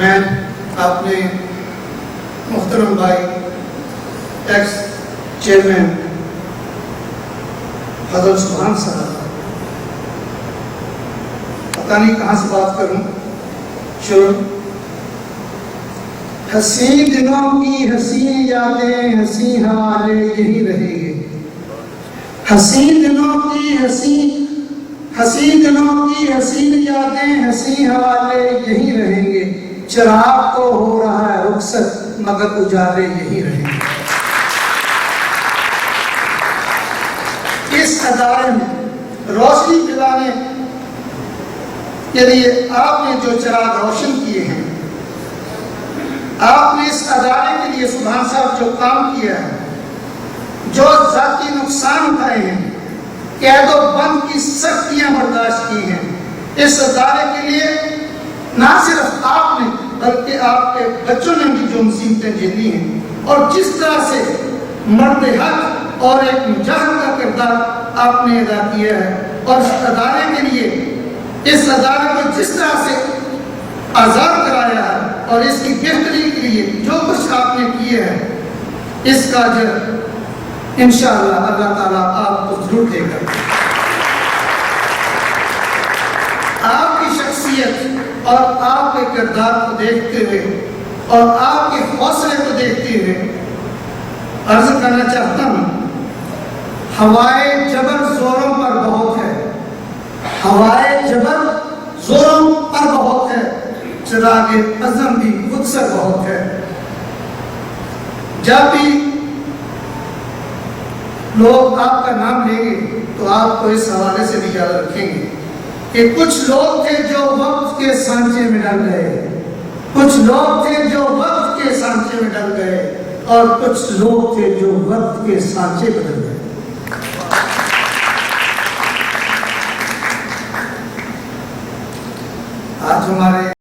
मैं अपने मुहतरम भाई एक्स चेयरमैन हज़रत सुभान साहब, पता नहीं कहाँ से बात करूं, शुरू। हसीन दिनों की हसीन यादें, हसी हवाले यही रहेंगे। हसीन दिनों की हसीन यादें, हसी हवाले यही रहेंगे। चिराग तो हो रहा है रुखसत, मगर उजाले यही रहेंगे। इस अदारे में रोशनी फैलाने के लिए आपने जो चिराग रोशन किए हैं, आपने इस अदारे के लिए सुभान साहब जो काम किया है, जो जाती नुकसान उठाए हैं, कैदो बंद की सख्तियां बर्दाश्त की हैं, इस अदारे के लिए ना सिर्फ आपने बल्कि आपके बच्चों ने भी जो मुसीबतें झेली हैं, और जिस तरह से मर्द हक और एक मुजाहिद का किरदार आपने अदा किया है, और इस अदारे के लिए, इस अदारे को जिस तरह से आज़ाद कराया है और इसकी बेहतरी के लिए जो कुछ आपने किए हैं, इसका अजर इंशाअल्लाह अल्लाह ताला आपको जरूर देगा। आपकी शख्सियत और आपके किरदार को देखते हुए और आपके हौसले को देखते हुए अर्ज करना चाहता हूँ, हवाए जबर जोरों पर बहुत है, हवाए जबर जोरों पर बहुत है, चिरागे अज़म भी खुद से बहुत है। जब भी लोग आपका नाम लेंगे तो आपको इस हवाले से भी याद रखेंगे कि कुछ लोग थे जो वक्त के सांचे में डल गए, कुछ लोग थे जो वक्त के सांचे में डल गए, और कुछ लोग थे जो वक्त के सांचे बदल गए। आज हमारे